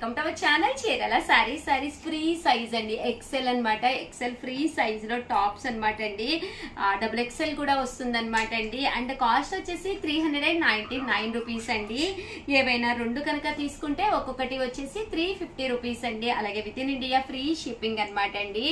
Welcome to our channel చీరల saris free size అండి. XL అన్నమాట. ఎక్సెల్ ఫ్రీ సైజ్ లో టాప్స్ అన్నమాట అండి. డబుల్ ఎక్సెల్ కూడా వస్తుంది అన్నమాట అండి. అండ్ కాస్ట్ వచ్చేసి 399 రూపీస్ అండి. ఏవైనా రెండు కనుక తీసుకుంటే ఒక్కొక్కటి వచ్చేసి 350 రూపీస్ అండి. అలాగే within India free shipping అన్నమాట అండి.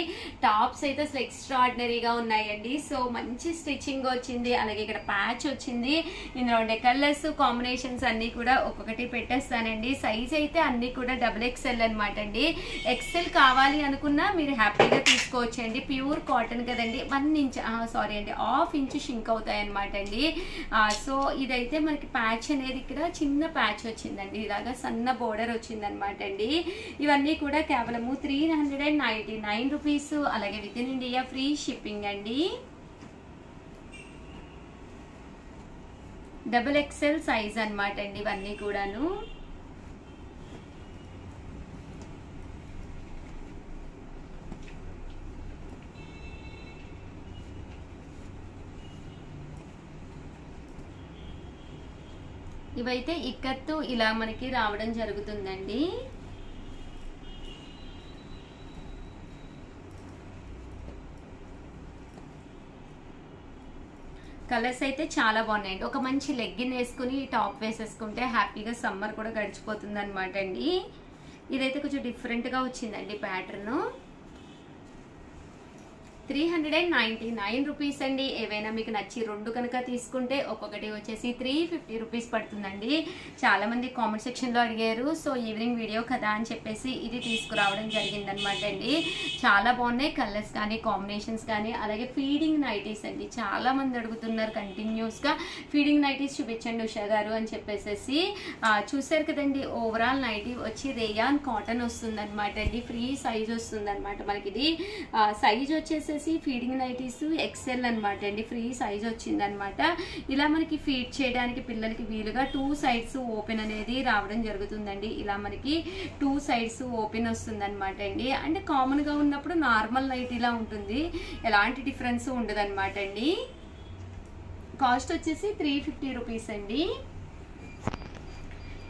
టాప్స్ అయితే అసలు ఎక్స్ట్రాడినరీగా ఉన్నాయండి. సో మంచి స్టిచ్చింగ్ వచ్చింది. అలాగే ఇక్కడ ప్యాచ్ వచ్చింది. ఇందులో ఉండే కలర్స్ కాంబినేషన్స్ అన్ని కూడా ఒక్కొక్కటి పెట్టేస్తానండి. సైజ్ అయితే అన్ని కూడా డబుల్ ఎక్సెల్ అనమాట అండి. ఎక్సెల్ కావాలి అనుకున్నా మీరు హ్యాపీగా తీసుకోవచ్చండి. ప్యూర్ కాటన్ కదండి. 1 ఇంచ్ సారీ అండి, ½ ఇంచ్ షింక్ అవుతాయి అనమాట అండి. సో ఇదైతే మనకి ప్యాచ్ అనేది ఇక్కడ చిన్న ప్యాచ్ వచ్చిందండి. ఇలాగా సన్న బోర్డర్ వచ్చింది అనమాట అండి. ఇవన్నీ కూడా కేవలము 399 రూపీస్. అలాగే within India free shipping అండి. డబుల్ ఎక్సెల్ సైజ్ అనమాట అండి ఇవన్నీ కూడాను. ఇవైతే ఇక్కత్తు ఇలా మనకి రావడం జరుగుతుందండి. కలర్స్ అయితే చాలా బాగున్నాయండి. ఒక మంచి లెగ్గిన్ వేసుకుని టాప్ వేసేసుకుంటే హ్యాపీగా సమ్మర్ కూడా గడిచిపోతుంది అనమాట అండి. ఇదైతే కొంచెం డిఫరెంట్గా వచ్చిందండి ప్యాటర్న్. 399 రూపీస్ అండి. ఏవైనా మీకు నచ్చి రెండు కనుక తీసుకుంటే ఒక్కొక్కటి వచ్చేసి 350 రూపీస్ పడుతుందండి. చాలా మంది కామెంట్ సెక్షన్ లో అడిగారు. సో ఈవినింగ్ వీడియో కదా అని చెప్పేసి ఇది తీసుకురావడం జరిగిందనమాట అండి. చాలా బాగున్నాయి కలర్స్ కానీ కాంబినేషన్స్ కానీ. అలాగే ఫీడింగ్ నైటీస్ అండి. చాలా మంది అడుగుతున్నారు కంటిన్యూస్ గా ఫీడింగ్ నైటీస్ చూపించండి ఉషా గారు అని చెప్పేసి. చూసారు కదండి, ఓవరాల్ నైటీ వచ్చి రేయాన్ కాటన్ వస్తుంది అనమాట అండి. ఫ్రీ సైజ్ వస్తుంది అనమాట మనకి. ఇది సైజ్ వచ్చేసి ఫీడింగ్ నైటీస్ ఎక్సెల్ అనమాట అండి. ఫ్రీ సైజ్ వచ్చింది అనమాట. ఇలా మనకి ఫీడ్ చేయడానికి పిల్లలకి వీలుగా 2 సైడ్స్ ఓపెన్ అనేది రావడం జరుగుతుందండి. ఇలా మనకి 2 సైడ్స్ ఓపెన్ వస్తుంది అనమాట అండి. అంటే కామన్ గా ఉన్నప్పుడు నార్మల్ నైట్ ఇలా ఉంటుంది, ఎలాంటి డిఫరెన్స్ ఉండదు అనమాట అండి. కాస్ట్ వచ్చేసి 350 రూపీస్ అండి.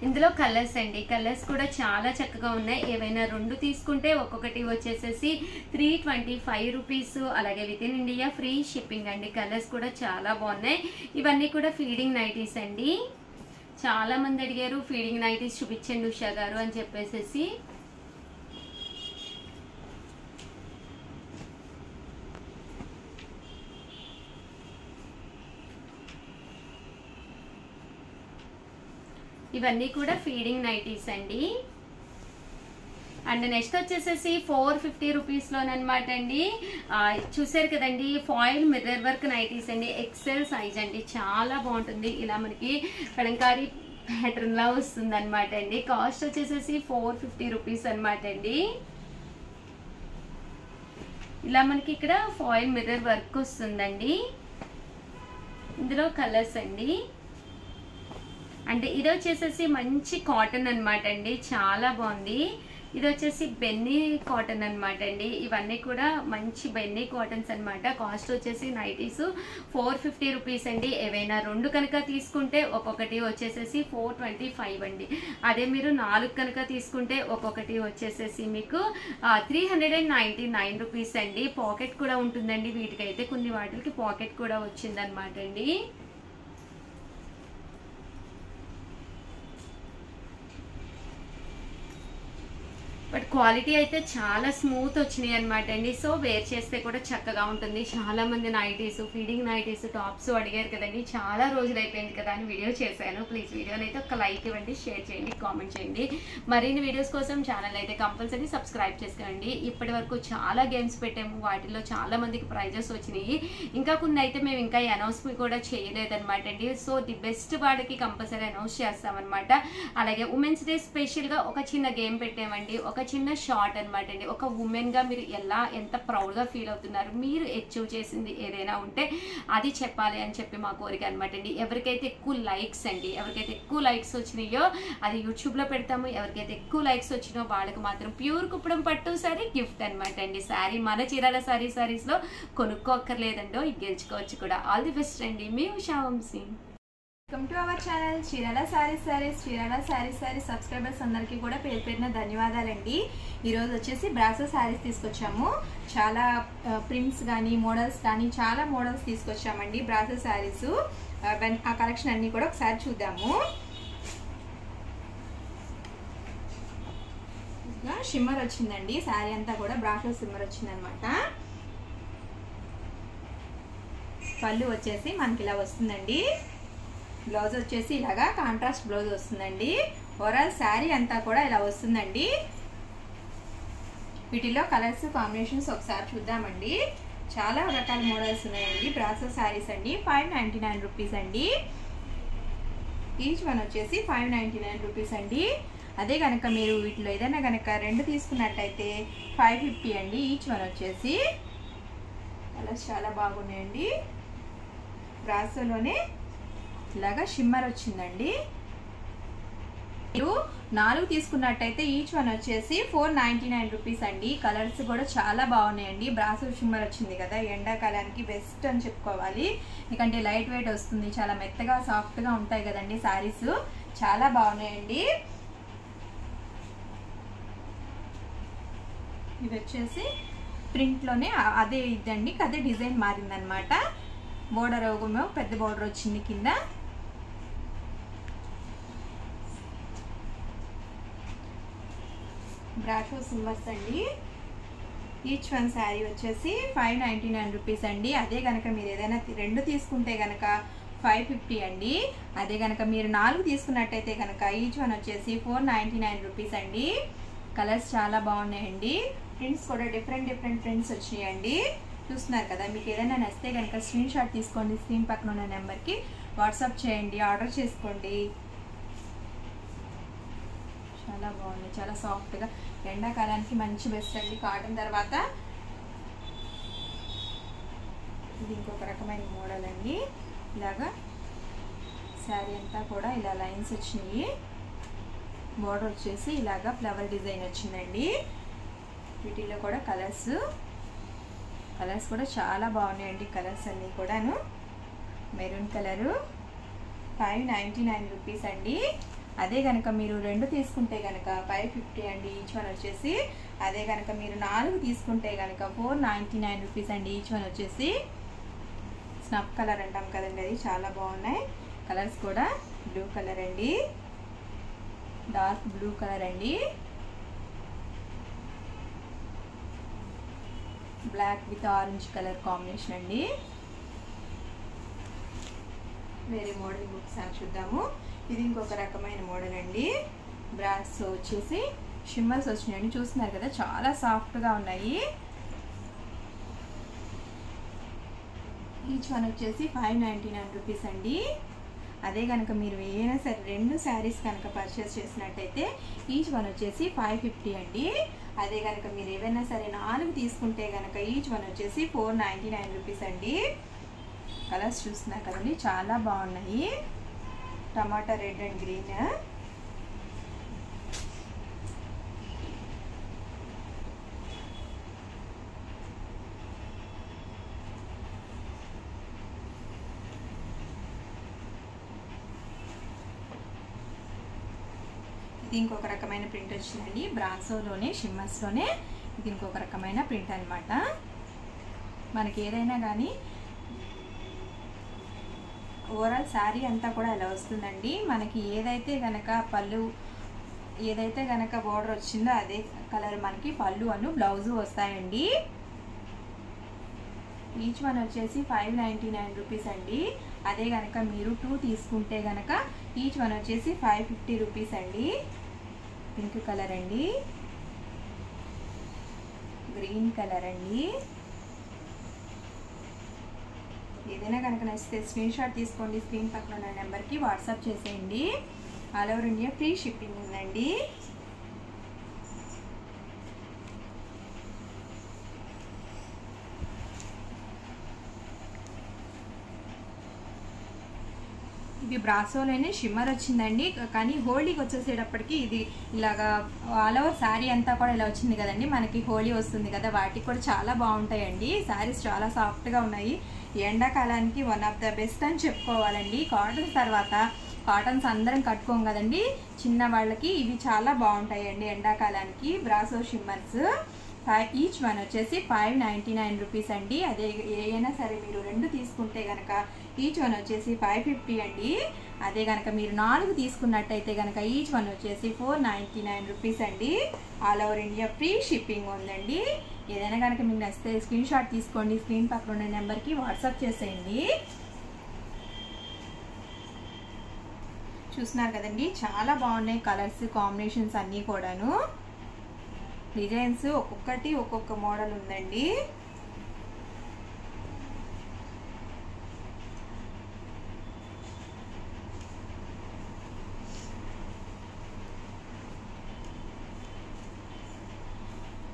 ఇందులో కలర్స్ అండి. కలర్స్ కూడా చాలా చక్కగా ఉన్నాయి. ఏవైనా రెండు తీసుకుంటే ఒక్కొక్కటి వచ్చేసేసి 325 రూపీస్. అలాగే within India free shipping అండి. కలర్స్ కూడా చాలా బాగున్నాయి. ఇవన్నీ కూడా ఫీడింగ్ నైటీస్ అండి. చాలా మంది అడిగారు ఫీడింగ్ నైటీస్ చూపించండి ఉషా గారు అని చెప్పేసి. ఇవన్నీ కూడా ఫీడింగ్ నైటీస్ అండి. అండ్ నెక్స్ట్ వచ్చేసేసి 450 రూపీస్ లోనమాట అండి. చూసారు కదండి, ఫాయిల్ మిర్రర్ వర్క్ నైటీస్ అండి. ఎక్సెల్ సైజ్ అండి. చాలా బాగుంటుంది. ఇలా మనకి కలంకారీ ప్యాటర్న్ లా వస్తుంది అనమాట అండి. కాస్ట్ వచ్చేసేసి 450 రూపీస్ అనమాట అండి. ఇలా మనకి ఇక్కడ ఫాయిల్ మిర్రర్ వర్క్ వస్తుందండి. ఇందులో కలర్స్ అండి. అంటే ఇది వచ్చేసేసి మంచి కాటన్ అనమాట అండి. చాలా బాగుంది. ఇది వచ్చేసి బెన్నీ కాటన్ అనమాట అండి. ఇవన్నీ కూడా మంచి బెన్నీ కాటన్స్ అనమాట. కాస్ట్ వచ్చేసి నైటీస్ 450 రూపీస్ అండి. ఏవైనా రెండు కనుక తీసుకుంటే ఒక్కొక్కటి వచ్చేసేసి 425 అండి. అదే మీరు 4 కనుక తీసుకుంటే ఒక్కొక్కటి వచ్చేసేసి మీకు 399 రూపీస్ అండి. పాకెట్ కూడా ఉంటుందండి వీటికైతే. కొన్ని వాటికి పాకెట్ కూడా వచ్చిందనమాట అండి. బట్ క్వాలిటీ అయితే చాలా స్మూత్ వచ్చినాయి అనమాట అండి. సో వేర్ చేస్తే కూడా చక్కగా ఉంటుంది. చాలా మంది నైటీస్, ఫీడింగ్ నైటీస్, టాప్స్ అడిగారు కదండి. చాలా రోజులు అయిపోయింది కదా అని వీడియో చేశాను. ప్లీజ్ వీడియోని అయితే ఒక లైక్ ఇవ్వండి, షేర్ చేయండి, కామెంట్ చేయండి. మరిన్ని వీడియోస్ కోసం ఛానల్ అయితే కంపల్సరీ సబ్స్క్రైబ్ చేసుకోండి. ఇప్పటి వరకు చాలా గేమ్స్ పెట్టాము. వాటిలో చాలా మందికి ప్రైజెస్ వచ్చినాయి. ఇంకా కొన్ని అయితే మేము ఇంకా అనౌన్స్ కూడా చేయలేదన్నమాట అండి. సో ది బెస్ట్ వాడికి కంపల్సరీ అనౌన్స్ చేస్తామన్నమాట. అలాగే ఉమెన్స్ డే స్పెషల్గా ఒక చిన్న గేమ్ పెట్టామండి. ఒక చిన్న షార్ట్ అనమాట అండి. ఒక ఉమెన్ గా మీరు ఎంత ప్రౌడ్ గా ఫీల్ అవుతున్నారు, మీరు అచీవ్ చేసింది ఏదైనా ఉంటే అది చెప్పాలి అని చెప్పి మా కోరిక అనమాట అండి. ఎవరికైతే ఎక్కువ లైక్స్ అండి, ఎవరికైతే ఎక్కువ లైక్స్ వచ్చినాయో అది యూట్యూబ్ లో పెడతాము. ఎవరికైతే ఎక్కువ లైక్స్ వచ్చినాయో వాళ్ళకి మాత్రం ప్యూర్ కుప్పడం పట్టు సారీ గిఫ్ట్ అనమాట అండి. సారీ మన చీరాల సారీస్ లో కొనుక్కోక్కర్లేదండో, గెలుచుకోవచ్చు కూడా. ఆల్ ది బెస్ట్ అండి. మీ Usha Vamsi. Welcome to our channel Chirala sarees. Chirala sarees subscribers అందరికీ కూడా పేరు పేరున ధన్యవాదాలండి. ఈరోజు వచ్చేసి బ్రాసో సారీస్ తీసుకొచ్చాము. చాలా ప్రింట్స్ కానీ మోడల్స్ కానీ చాలా మోడల్స్ తీసుకొచ్చామండి బ్రాసో సారీస్. ఆ కలెక్షన్ అన్ని కూడా ఒకసారి చూద్దాము. షిమ్మర్ వచ్చిందండి, శారీ అంతా కూడా బ్రాసో షిమ్మర్ వచ్చిందనమాట. పళ్ళు వచ్చేసి మనకి ఇలా వస్తుందండి. బ్లౌజ్ వచ్చేసి ఇలాగా కాంట్రాస్ట్ బ్లౌజ్ వస్తుందండి. ఓవరాల్ శారీ అంతా కూడా ఇలా వస్తుందండి. వీటిలో కలర్స్ కాంబినేషన్స్ ఒకసారి చూద్దామండి. చాలా రకాల మోడల్స్ ఉన్నాయండి. బ్రాసో శారీస్ అండి. 599 రూపీస్ అండి. ఈచ్ వన్ వచ్చేసి 599 రూపీస్ అండి. అదే కనుక మీరు వీటిలో ఏదైనా కనుక రెండు తీసుకున్నట్టయితే 550 అండి. ఈచ్ వన్ వచ్చేసి కలర్స్ చాలా బాగున్నాయండి. బ్రాసోలోనే ఇలాగా షిమ్మర్ వచ్చిందండి. మీరు 4 తీసుకున్నట్టయితే ఈచ్ వన్ వచ్చేసి 499 రూపీస్ అండి. కలర్స్ కూడా చాలా బాగున్నాయండి. బ్రాసో షిమ్మర్ వచ్చింది కదా, ఎండాకాలానికి బెస్ట్ అని చెప్పుకోవాలి. ఎందుకంటే లైట్ వెయిట్ వస్తుంది, చాలా మెత్తగా సాఫ్ట్గా ఉంటాయి కదండి శారీస్. చాలా బాగున్నాయండి. ఇది వచ్చేసి ప్రింట్లోనే అదే ఇదండి, అదే డిజైన్ మారిందనమాట. బోర్డర్ ఏమో పెద్ద బోర్డర్ వచ్చింది కింద. బ్రాసో సింబల్స్ అండి. ఈచ్ వన్ శారీ వచ్చేసి 599 రూపీస్ అండి. అదే కనుక మీరు ఏదైనా రెండు తీసుకుంటే కనుక 550 అండి. అదే కనుక మీరు 4 తీసుకున్నట్టయితే కనుక ఈచ్ వన్ వచ్చేసి 499 రూపీస్ అండి. కలర్స్ చాలా బాగున్నాయండి. ప్రింట్స్ కూడా డిఫరెంట్ ప్రింట్స్ వచ్చినాయండి. చూస్తున్నారు కదా, మీకు ఏదైనా నచ్చితే కనుక స్క్రీన్ షాట్ తీసుకోండి. స్క్రీన్ పక్కన ఉన్న నెంబర్కి వాట్సాప్ చేయండి, ఆర్డర్ చేసుకోండి. చాలా బాగుంది, చాలా సాఫ్ట్గా ఎండాకాలానికి మంచి బెస్ట్ అండి. కాటన్ తర్వాత ఇది ఇంకొక రకమైన మోడల్ అండి. ఇలాగా శారీ అంతా కూడా ఇలా లైన్స్ వచ్చినాయి. బోర్డర్ వచ్చేసి ఇలాగా ఫ్లవర్ డిజైన్ వచ్చిందండి. వీటిలో కూడా కలర్స్ కూడా చాలా బాగున్నాయండి. కలర్స్ అన్నీ కూడాను. మెరూన్ కలరు 599 రూపీస్ అండి. అదే కనుక మీరు రెండు తీసుకుంటే కనుక 550 అండి. ఈచ్ వన్ వచ్చేసి అదే కనుక మీరు 4 తీసుకుంటే కనుక 499 రూపీస్ అండి. ఈచ్ వన్ వచ్చేసి స్నఫ్ కలర్ అంటాం కదండి, అది చాలా బాగున్నాయి. కలర్స్ కూడా బ్లూ కలర్ అండి, డార్క్ బ్లూ కలర్ అండి, black with orange colour combination అండి. వేరే మోడల్ బుక్స్ అని చూద్దాము. ఇది ఇంకొక రకమైన మోడల్ అండి. బ్రాసో వచ్చేసి షిమ్మర్స్ వచ్చినాయండి. చూస్తున్నారు కదా, చాలా సాఫ్ట్గా ఉన్నాయి. ఈచ్ వన్ వచ్చేసి 599 రూపీస్ అండి. అదే కనుక మీరు ఏదైనా సరే రెండు శారీస్ కనుక పర్చేస్ చేసినట్టయితే ఈచ్ వన్ వచ్చేసి 550 అండి. అదే కనుక మీరు ఏవైనా సరే 4 తీసుకుంటే కనుక ఈచ్ వన్ వచ్చేసి 499 రూపీస్ అండి. కలర్స్ చూస్తున్నారు కదండి, చాలా బాగున్నాయి. టమాటా రెడ్ అండ్ గ్రీన్. ఇది ఇంకొక రకమైన ప్రింట్ వచ్చిందండి. బ్రాసోలోనే షిమ్మర్స్లోనే ఇది ఇంకొక రకమైన ప్రింట్ అనమాట. మనకి ఏదైనా కానీ ఓవరాల్ శారీ అంతా కూడా ఇలా వస్తుందండి. మనకి ఏదైతే కనుక పళ్ళు ఏదైతే కనుక బోర్డర్ వచ్చిందో అదే కలర్ మనకి పళ్ళు అను బ్లౌజు వస్తాయండి. ఈచ్ వన్ వచ్చేసి 599 రూపీస్ అండి. అదే కనుక మీరు 2 తీసుకుంటే కనుక ఈచ్ వన్ వచ్చేసి 550 రూపీస్ అండి. పింక్ కలర్ అండి, గ్రీన్ కలర్ అండి. ఏదైనా కనుక నచ్చితే స్క్రీన్ షాట్ తీసుకోండి. స్క్రీన్ పక్కన ఉన్న నెంబర్కి వాట్సాప్ చేసేయండి. All over India free shipping ఉందండి. ఇది బ్రాసోలోనే షిమ్మర్ వచ్చిందండి. కానీ హోలీకి వచ్చేసేటప్పటికి ఇది ఇలాగా ఆల్ ఓవర్ శారీ అంతా కూడా ఇలా వచ్చింది కదండి. మనకి హోలీ వస్తుంది కదా, వాటికి కూడా చాలా బాగుంటాయండి. శారీస్ చాలా సాఫ్ట్గా ఉన్నాయి. ఎండాకాలానికి వన్ ఆఫ్ ద బెస్ట్ అని చెప్పుకోవాలండి. కాటన్స్ తర్వాత కాటన్స్ అందరం కట్టుకోం కదండి, చిన్న వాళ్ళకి ఇవి చాలా బాగుంటాయండి ఎండాకాలానికి. బ్రాసో షిమ్మర్స్ ఈచ్ వన్ వచ్చేసి 599 రూపీస్ అండి. అదే ఏదైనా సరే మీరు 2 తీసుకుంటే కనుక ఈచ్ వన్ వచ్చేసి 550 అండి. అదే కనుక మీరు 4 తీసుకున్నట్టయితే కనుక ఈచ్ వన్ వచ్చేసి 499 రూపీస్ అండి. All over India free shipping ఉందండి. ఏదైనా కనుక మీకు నచ్చితే స్క్రీన్ షాట్ తీసుకోండి, స్క్రీన్ పక్కన ఉన్న నెంబర్కి వాట్సాప్ చేసేయండి. చూస్తున్నారు కదండి, చాలా బాగున్నాయి కలర్స్ కాంబినేషన్స్ అన్నీ కూడాను. డిజైన్స్ ఒక్కొక్కటి ఒక్కొక్క మోడల్ ఉందండి.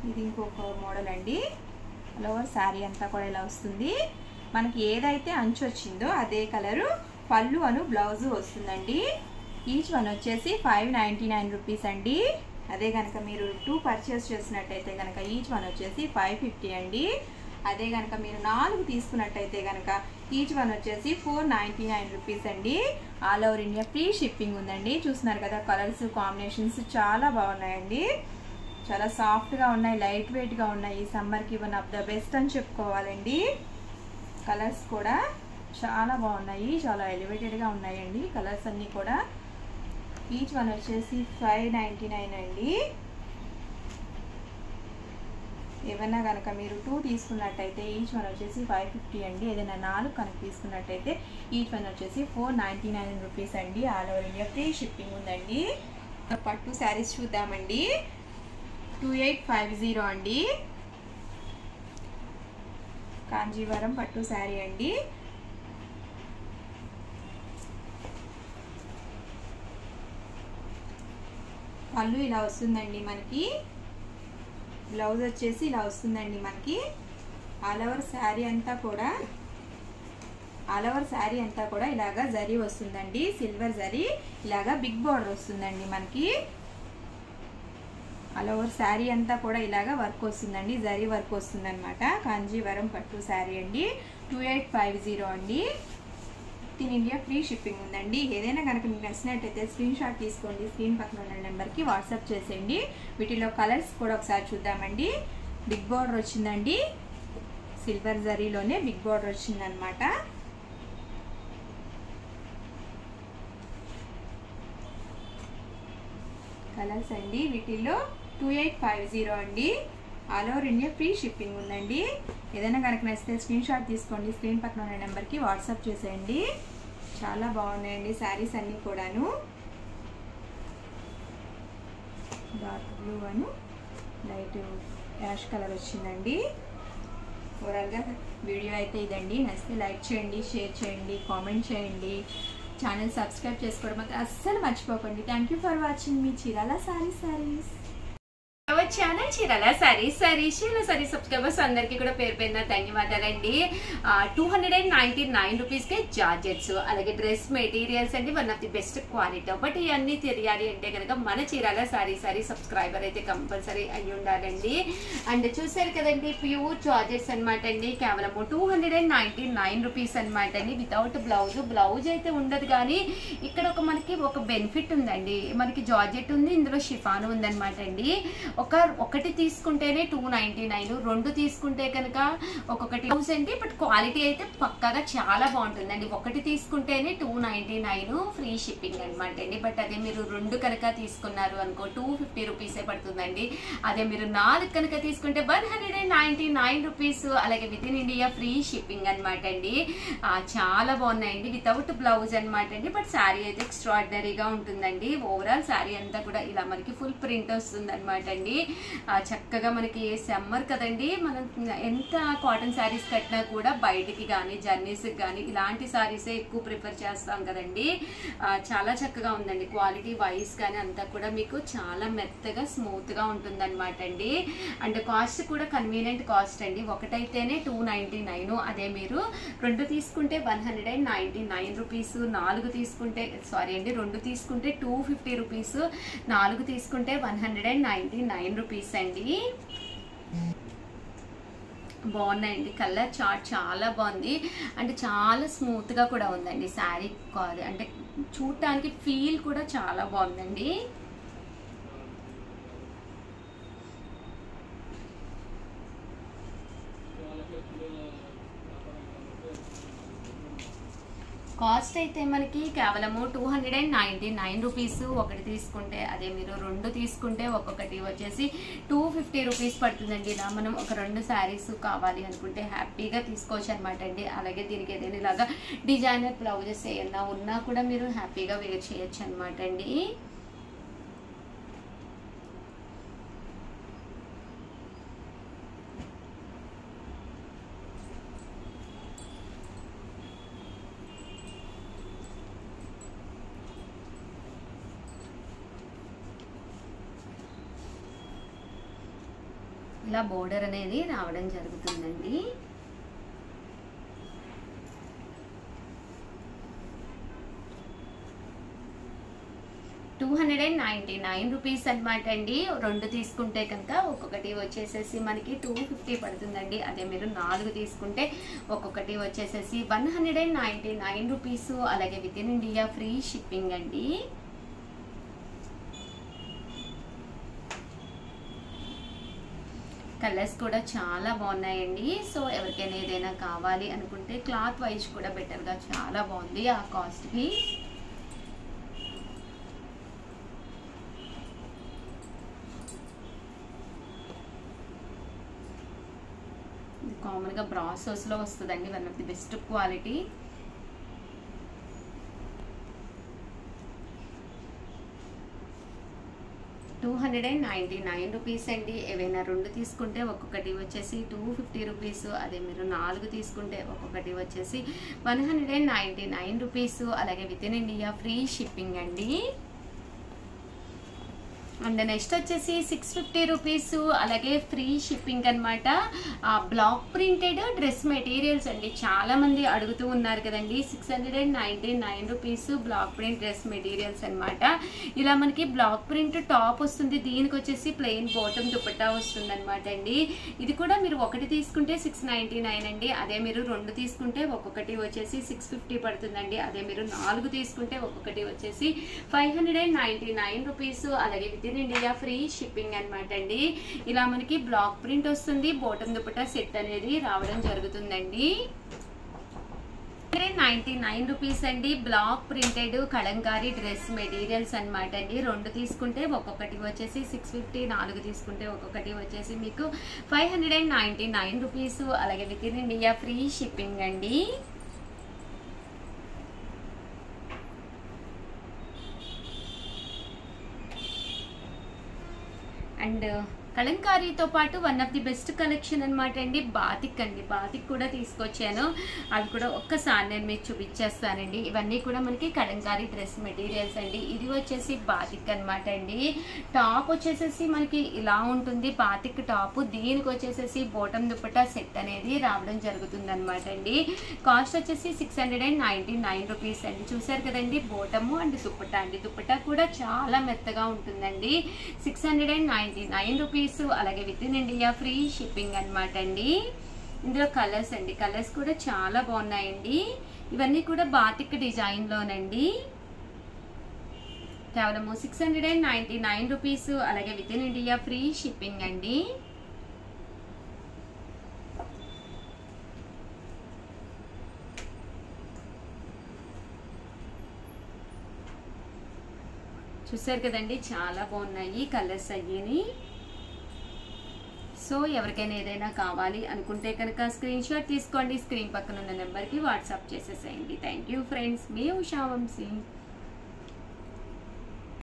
ఇది ఇంకొక మోడల్ అండి. ఆల్ ఓవర్ శారీ అంతా కూడా ఇలా వస్తుంది. మనకి ఏదైతే అంచు వచ్చిందో అదే కలరు పళ్ళు అను బ్లౌజు వస్తుందండి. ఈచ్ వన్ వచ్చేసి 599 రూపీస్ అండి. అదే కనుక మీరు 2 పర్చేస్ చేసినట్టయితే కనుక ఈచ్ వన్ వచ్చేసి 550 అండి. అదే కనుక మీరు 4 తీసుకున్నట్టయితే కనుక ఈచ్ వన్ వచ్చేసి 499 రూపీస్ అండి. All over India free shipping ఉందండి. చూస్తున్నారు కదా కలర్స్ కాంబినేషన్స్ చాలా బాగున్నాయండి. చాలా సాఫ్ట్గా ఉన్నాయి, లైట్ వెయిట్గా ఉన్నాయి. ఈ సమ్మర్కి వన్ ఆఫ్ ద బెస్ట్ అని చెప్పుకోవాలండి. కలర్స్ కూడా చాలా బాగున్నాయి, చాలా ఎలివేటెడ్గా ఉన్నాయండి కలర్స్ అన్నీ కూడా. ఈచ్ వన్ వచ్చేసి 599 అండి. ఏమన్నా కనుక మీరు 2 తీసుకున్నట్టయితే ఈచ్ వన్ వచ్చేసి 550 అండి. ఏదైనా 4 కనుక తీసుకున్నట్టయితే ఈచ్ వన్ వచ్చేసి 499 రూపీస్ అండి. All over India free shipping ఉందండి. పట్టు శారీస్ చూద్దామండి. 2850 అండి. కాంజీవరం పట్టు శారీ అండి. పళ్ళు ఇలా వస్తుందండి మనకి. బ్లౌజ్ వచ్చేసి ఇలా వస్తుందండి మనకి. ఆల్ ఓవర్ శారీ అంతా కూడా ఇలాగా జరీ వస్తుందండి, సిల్వర్ జరీ. ఇలాగా బిగ్ బార్డర్ వస్తుందండి మనకి. ఆల్ ఓవర్ శారీ అంతా కూడా ఇలాగా వర్క్ వస్తుందండి, జరీ వర్క్ వస్తుంది అనమాట. కాంజీవరం పట్టు శారీ అండి. 2850 అండి. ఇన్ ఇండియా ఫ్రీ షిప్పింగ్ ఉందండి. ఏదైనా కనుక మీకు నచ్చినట్టయితే స్క్రీన్ షాట్ తీసుకోండి, స్క్రీన్ పక్కన ఉన్న నెంబర్కి వాట్సాప్ చేసేయండి. వీటిలో కలర్స్ కూడా ఒకసారి చూద్దామండి. బిగ్ బార్డర్ వచ్చిందండి, సిల్వర్ జరీలోనే బిగ్ బార్డర్ వచ్చిందనమాట. కలర్స్ అండి వీటిల్లో 2850 అండి. All over India free shipping ఉందండి. ఏదైనా కనుక నచ్చితే స్క్రీన్ షాట్ తీసుకోండి, స్క్రీన్ పక్కన ఉన్న నెంబర్కి వాట్సాప్ చేసేయండి. చాలా బాగున్నాయండి శారీస్ అన్నీ కూడాను. డార్క్ బ్లూ అను లైట్ యాష్ కలర్ వచ్చిందండి. ఓవరాల్గా వీడియో అయితే ఇదండి. నచ్చితే లైక్ చేయండి, షేర్ చేయండి, కామెంట్ చేయండి. ఛానల్ సబ్స్క్రైబ్ చేసుకోవడం మాత్రం అస్సలు మర్చిపోకండి. Thank you for watching me Chirala saris. Channel Chirala sarees subscribers అందరికీ కూడా పేరు పేరున ధన్యవాదాలండి. 299 రూపీస్కే జార్జెట్స్, అలాగే డ్రెస్ మెటీరియల్స్ అండి, one of the best quality. But ఇవన్నీ తెలియాలి అంటే కనుక మన చీరాల సారీ సబ్స్క్రైబర్ అయితే కంపల్సరీ అయ్యి ఉండాలండి. అండ్ చూసారు కదండి, ప్యూర్ జార్జెట్స్ అనమాట అండి. కేవలం 299 రూపీస్ అనమాట అండి. వితౌట్ బ్లౌజ్ అయితే ఉండదు, కానీ ఇక్కడ మనకి ఒక బెనిఫిట్ ఉందండి. మనకి జార్జెట్ ఉంది, ఇందులో షిఫాన్ ఉందనమాట అండి. ఒకటి తీసుకుంటేనే 299, 2 తీసుకుంటే కనుక ఒక్కొక్కటి 1000, బట్ క్వాలిటీ అయితే పక్కాగా చాలా బాగుంటుందండి. ఒకటి తీసుకుంటేనే 299 ఫ్రీ షిప్పింగ్ అనమాట అండి. బట్ అదే మీరు 2 కనుక తీసుకున్నారు అనుకో 250 రూపీసే పడుతుందండి. అదే మీరు 4 కనుక తీసుకుంటే 199 రూపీస్, అలాగే within India free shipping అనమాట అండి. చాలా బాగున్నాయండి, వితౌట్ బ్లౌజ్ అనమాట అండి. బట్ శారీ అయితే ఎక్స్ట్రాడినరీగా ఉంటుందండి. ఓవరాల్ శారీ అంతా కూడా ఇలా మనకి ఫుల్ ప్రింట్ వస్తుంది అనమాట అండి. చక్కగా మనకి సమ్మర్ కదండి, మనం ఎంత కాటన్ శారీస్ కట్టినా కూడా బయటికి కానీ జర్నీస్కి కానీ ఇలాంటి శారీసే ఎక్కువ ప్రిఫర్ చేస్తాం కదండి. చాలా చక్కగా ఉందండి. క్వాలిటీ వైజ్ కానీ అంతా కూడా మీకు చాలా మెత్తగా స్మూత్గా ఉంటుంది అనమాట అండి. అండ్ కాస్ట్ కూడా కన్వీనియంట్ కాస్ట్ అండి. ఒకటైతేనే 299, అదే మీరు 2 తీసుకుంటే 199 రూపీస్, 4 తీసుకుంటే 2 తీసుకుంటే 250 రూపీస్, 4 తీసుకుంటే 199 రూపీస్ అండి. బాగున్నాయండి. కలర్ చార్ట్ చాలా బాగుంది, అంటే చాలా స్మూత్గా కూడా ఉందండి శారీ. అంటే చూడటానికి ఫీల్ కూడా చాలా బాగుందండి. కాస్ట్ అయితే మనకి కేవలము 299 రూపీస్ ఒకటి తీసుకుంటే, అదే మీరు 2 తీసుకుంటే ఒక్కొక్కటి వచ్చేసి 250 రూపీస్ పడుతుందండి. ఇలా మనం ఒక 2 శారీస్ కావాలి అనుకుంటే హ్యాపీగా తీసుకోవచ్చు అనమాట అండి. అలాగే దీనికి ఏదైనా ఇలాగా డిజైనర్ బ్లౌజెస్ ఏమన్నా ఉన్నా కూడా మీరు హ్యాపీగా వేర్ చేయొచ్చు అనమాట అండి. ఇలా బోర్డర్ అనేది రావడం జరుగుతుందండి. రూపీస్ అనమాట అండి. 2 తీసుకుంటే కనుక ఒక్కొక్కటి వచ్చేసేసి మనకి 250 పడుతుందండి. అదే మీరు 4 తీసుకుంటే ఒక్కొక్కటి వచ్చేసేసి 199 రూపీస్. అలాగే within India free shipping అండి. కలర్స్ కూడా చాలా బాగున్నాయండి. సో ఎవరికైనా ఏదైనా కావాలి అనుకుంటే క్లాత్ వైజ్ కూడా బెటర్గా చాలా బాగుంది ఆ కాస్ట్కి. కామన్గా బ్రాసోస్లో వస్తుందండి, one of the best quality. Rupees అండి. ఏవైనా 2 తీసుకుంటే ఒక్కొక్కటి వచ్చేసి 250 రూపీస్. అదే మీరు 4 తీసుకుంటే ఒక్కొక్కటి వచ్చేసి 199 రూపీస్. అలాగే within India free shipping అండి. అండ్ నెక్స్ట్ వచ్చేసి 650 రూపీస్. అలాగే ఫ్రీ షిప్పింగ్ అనమాట. బ్లాక్ ప్రింటెడ్ డ్రెస్ మెటీరియల్స్ అండి. చాలా మంది అడుగుతూ ఉన్నారు కదండి. 699 rupees black print dress materials అనమాట. ఇలా మనకి బ్లాక్ ప్రింట్ టాప్ వస్తుంది, దీనికి వచ్చేసి ప్లెయిన్ బాటమ్ దుపట్టా వస్తుంది అనమాట అండి. ఇది కూడా మీరు 1 తీసుకుంటే 699 అండి. అదే మీరు 2 తీసుకుంటే ఒక్కొక్కటి వచ్చేసి 650 పడుతుందండి. అదే మీరు 4 తీసుకుంటే ఒక్కొక్కటి వచ్చేసి 599 రూపీస్. అలాగే within India free shipping అనమాట అండి. ఇలా మనకి బ్లాక్ ప్రింట్ వస్తుంది, బాటమ్ దుపట్టా సెట్ అనేది రావడం జరుగుతుందండి. 99 రూపీస్ అండి. Block printed Kalamkari dress materials అనమాట అండి. 2 తీసుకుంటే ఒక్కొక్కటి వచ్చేసి 650, 4 తీసుకుంటే ఒక్కొక్కటి వచ్చేసి మీకు 599 రూపీస్. అలాగే within India free shipping అండి. అండ్ కలంకారీతో పాటు one of the best collection అనమాట అండి బాతిక్ అండి. బాతిక్ కూడా తీసుకొచ్చాను, అవి కూడా ఒక్కసారి నేను మీకు చూపించేస్తానండి. ఇవన్నీ కూడా మనకి కలంకారీ డ్రెస్ మెటీరియల్స్ అండి. ఇది వచ్చేసి బాతిక్ అనమాట అండి. టాప్ వచ్చేసేసి మనకి ఇలా ఉంటుంది బాతిక్ టాప్. దీనికి వచ్చేసేసి బాటమ్ దుపట్టా సెట్ అనేది రావడం జరుగుతుంది అనమాట అండి. కాస్ట్ వచ్చేసి 699 రూపీస్ అండి. చూసారు కదండి బాటము అండ్ దుపట్టా అండి. దుపట్టా కూడా చాలా మెత్తగా ఉంటుందండి. 699 రూపీస్. అలాగే within India free shipping అనమాట అండి. ఇందులో కలర్స్ అండి, కలర్స్ కూడా చాలా బాగున్నాయండి. ఇవన్నీ కూడా బాతిక్ డిజైన్లోనండి. కేవలము 699 రూపీస్. అలాగే within India free shipping అండి. చూసారు కదండి చాలా బాగున్నాయి కలర్స్ అయ్యి. సో ఎవరికైనా ఏదైనా కావాలి అనుకుంటే కనుక స్క్రీన్ షాట్ తీసుకోండి, స్క్రీన్ పక్కన ఉన్న నెంబర్కి వాట్సాప్ చేసేసేయండి. థ్యాంక్ యూ ఫ్రెండ్స్, మీ ఉషా వంశీ.